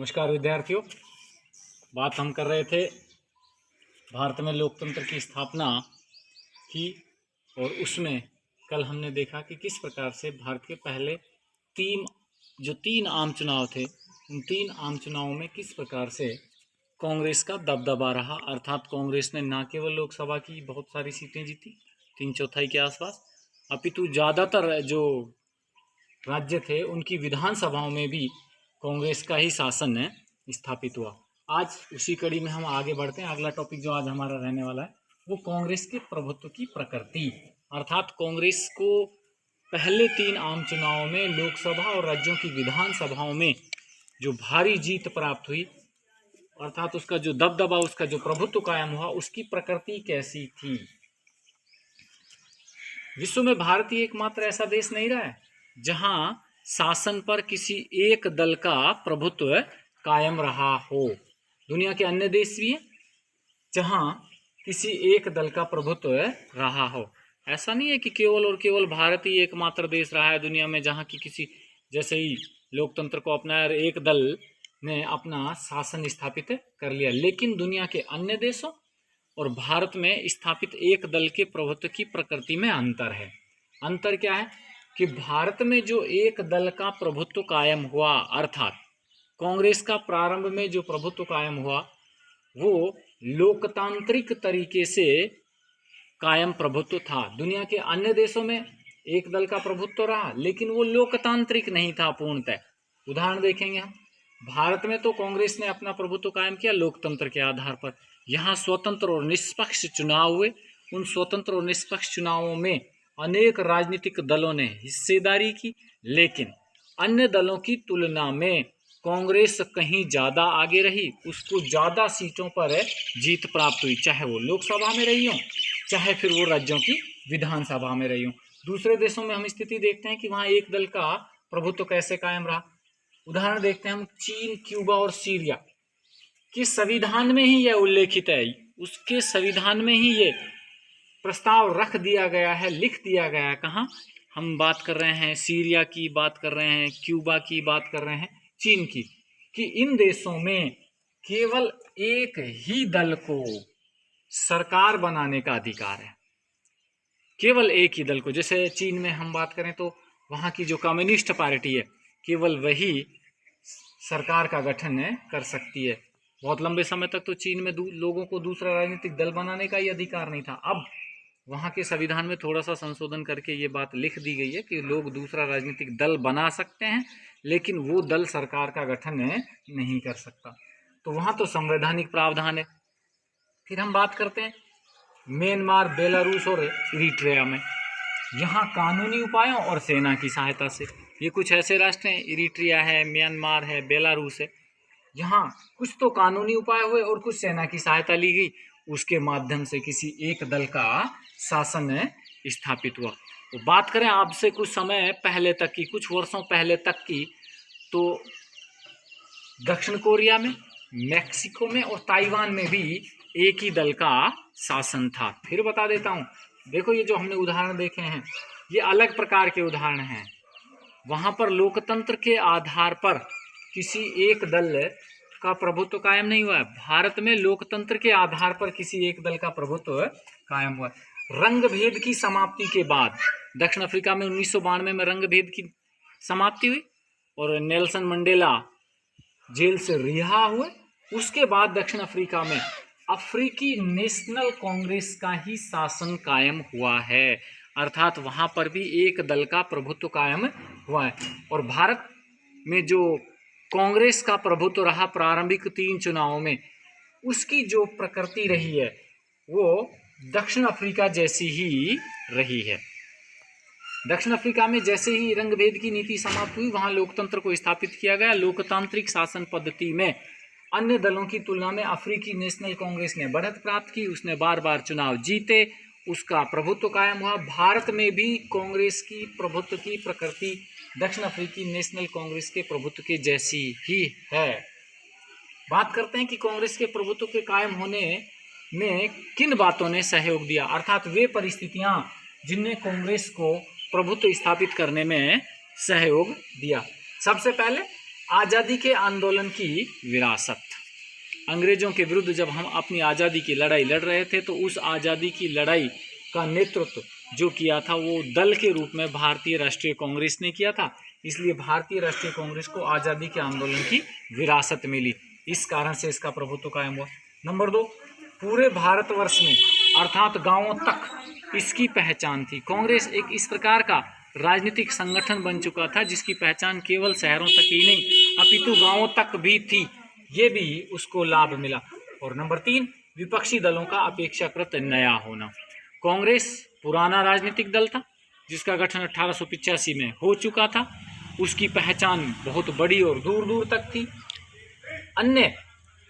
नमस्कार विद्यार्थियों। बात हम कर रहे थे भारत में लोकतंत्र की स्थापना की, और उसमें कल हमने देखा कि किस प्रकार से भारत के पहले तीन आम चुनाव थे, उन तीन आम चुनावों में किस प्रकार से कांग्रेस का दबदबा रहा। अर्थात कांग्रेस ने न केवल लोकसभा की बहुत सारी सीटें जीती, 3/4 के आसपास, अपितु ज़्यादातर जो राज्य थे उनकी विधानसभाओं में भी कांग्रेस का ही शासन स्थापित हुआ। आज उसी कड़ी में हम आगे बढ़ते हैं। अगला टॉपिक जो आज हमारा रहने वाला है वो कांग्रेस के प्रभुत्व की प्रकृति। अर्थात कांग्रेस को पहले 3 आम चुनावों में लोकसभा और राज्यों की विधानसभाओं में जो भारी जीत प्राप्त हुई, अर्थात उसका जो दबदबा, उसका जो प्रभुत्व कायम हुआ, उसकी प्रकृति कैसी थी। विश्व में भारत ही एकमात्र ऐसा देश नहीं रहा है जहां शासन पर किसी एक दल का प्रभुत्व कायम रहा हो। दुनिया के अन्य देश भी हैं जहां किसी एक दल का प्रभुत्व रहा हो। ऐसा नहीं है कि केवल और केवल भारत ही एकमात्र देश रहा है दुनिया में जहां की किसी, जैसे ही लोकतंत्र को अपनाया एक दल ने अपना शासन स्थापित कर लिया, लेकिन दुनिया के अन्य देशों और भारत में स्थापित एक दल के प्रभुत्व की प्रकृति में अंतर है। अंतर क्या है कि भारत में जो एक दल का प्रभुत्व कायम हुआ, अर्थात कांग्रेस का प्रारंभ में जो प्रभुत्व कायम हुआ वो लोकतांत्रिक तरीके से कायम प्रभुत्व था। दुनिया के अन्य देशों में एक दल का प्रभुत्व रहा, लेकिन वो लोकतांत्रिक नहीं था पूर्णतः। उदाहरण देखेंगे हम। भारत में तो कांग्रेस ने अपना प्रभुत्व कायम किया लोकतंत्र के आधार पर। यहाँ स्वतंत्र और निष्पक्ष चुनाव हुए। उन स्वतंत्र और निष्पक्ष चुनावों में अनेक राजनीतिक दलों ने हिस्सेदारी की, लेकिन अन्य दलों की तुलना में कांग्रेस कहीं ज़्यादा आगे रही। उसको ज़्यादा सीटों पर जीत प्राप्त हुई, चाहे वो लोकसभा में रही हो, चाहे फिर वो राज्यों की विधानसभा में रही हो। दूसरे देशों में हम स्थिति देखते हैं कि वहाँ एक दल का प्रभुत्व कैसे कायम रहा। उदाहरण देखते हैं हम चीन, क्यूबा और सीरिया कि संविधान में ही यह उल्लेखित है, उसके संविधान में ही ये प्रस्ताव रख दिया गया है, लिख दिया गया है। कहाँ हम बात कर रहे हैं, सीरिया की बात कर रहे हैं, क्यूबा की बात कर रहे हैं, चीन की, कि इन देशों में केवल एक ही दल को सरकार बनाने का अधिकार है, केवल एक ही दल को। जैसे चीन में हम बात करें तो वहाँ की जो कम्युनिस्ट पार्टी है, केवल वही सरकार का गठन कर सकती है। बहुत लंबे समय तक तो चीन में लोगों को दूसरा राजनीतिक दल बनाने का ही अधिकार नहीं था। अब वहाँ के संविधान में थोड़ा सा संशोधन करके ये बात लिख दी गई है कि लोग दूसरा राजनीतिक दल बना सकते हैं, लेकिन वो दल सरकार का गठन नहीं कर सकता। तो वहाँ तो संवैधानिक प्रावधान है। फिर हम बात करते हैं म्यांमार, बेलारूस और इरिट्रिया में। यहाँ कानूनी उपायों और सेना की सहायता से, ये कुछ ऐसे राष्ट्र हैं, इरिट्रिया है, म्यांमार है, बेलारूस है, यहाँ कुछ तो कानूनी उपाय हुए और कुछ सेना की सहायता ली गई, उसके माध्यम से किसी एक दल का शासन स्थापित हुआ। तो बात करें आपसे कुछ समय पहले तक की, कुछ वर्षों पहले तक की, तो दक्षिण कोरिया में, मैक्सिको में और ताइवान में भी एक ही दल का शासन था। फिर बता देता हूँ, देखो ये जो हमने उदाहरण देखे हैं ये अलग प्रकार के उदाहरण हैं। वहाँ पर लोकतंत्र के आधार पर किसी एक दल का प्रभुत्व कायम नहीं हुआ है। भारत में लोकतंत्र के आधार पर किसी एक दल का प्रभुत्व कायम हुआ है। रंग भेद की समाप्ति के बाद दक्षिण अफ्रीका में 1992 में रंग भेद की समाप्ति हुई और नेल्सन मंडेला जेल से रिहा हुए। उसके बाद दक्षिण अफ्रीका में अफ्रीकी नेशनल कांग्रेस का ही शासन कायम हुआ है, अर्थात वहाँ पर भी एक दल का प्रभुत्व कायम हुआ है। और भारत में जो कांग्रेस का प्रभुत्व रहा प्रारंभिक 3 चुनावों में, उसकी जो प्रकृति रही है वो दक्षिण अफ्रीका जैसी ही रही है। दक्षिण अफ्रीका में जैसे ही रंगभेद की नीति समाप्त हुई, वहाँ लोकतंत्र को स्थापित किया गया। लोकतांत्रिक शासन पद्धति में अन्य दलों की तुलना में अफ्रीकी नेशनल कांग्रेस ने बढ़त प्राप्त की, उसने बार बार चुनाव जीते, उसका प्रभुत्व कायम हुआ। भारत में भी कांग्रेस की प्रभुत्व की प्रकृति दक्षिण अफ्रीकी नेशनल कांग्रेस के प्रभुत्व के जैसी ही है। बात करते हैं कि कांग्रेस के प्रभुत्व के कायम होने में किन बातों ने सहयोग दिया, अर्थात वे परिस्थितियां जिनने कांग्रेस को प्रभुत्व स्थापित करने में सहयोग दिया। सबसे पहले आज़ादी के आंदोलन की विरासत। अंग्रेजों के विरुद्ध जब हम अपनी आज़ादी की लड़ाई लड़ रहे थे तो उस आज़ादी की लड़ाई का नेतृत्व जो किया था वो दल के रूप में भारतीय राष्ट्रीय कांग्रेस ने किया था। इसलिए भारतीय राष्ट्रीय कांग्रेस को आज़ादी के आंदोलन की विरासत मिली, इस कारण से इसका प्रभुत्व कायम हुआ। नंबर 2, पूरे भारतवर्ष में अर्थात गांवों तक इसकी पहचान थी। कांग्रेस एक इस प्रकार का राजनीतिक संगठन बन चुका था जिसकी पहचान केवल शहरों तक ही नहीं अपितु गांवों तक भी थी, ये भी उसको लाभ मिला। और नंबर 3, विपक्षी दलों का अपेक्षाकृत नया होना। कांग्रेस पुराना राजनीतिक दल था जिसका गठन 1885 में हो चुका था, उसकी पहचान बहुत बड़ी और दूर दूर तक थी। अन्य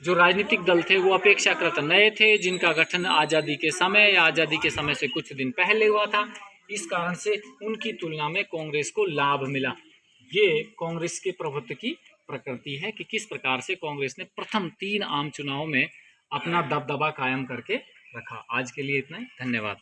जो राजनीतिक दल थे वो अपेक्षाकृत नए थे जिनका गठन आज़ादी के समय या आज़ादी के समय से कुछ दिन पहले हुआ था, इस कारण से उनकी तुलना में कांग्रेस को लाभ मिला। ये कांग्रेस के प्रभुत्व की प्रकृति है कि किस प्रकार से कांग्रेस ने प्रथम 3 आम चुनावों में अपना दबदबा कायम करके रखा। आज के लिए इतना ही, धन्यवाद।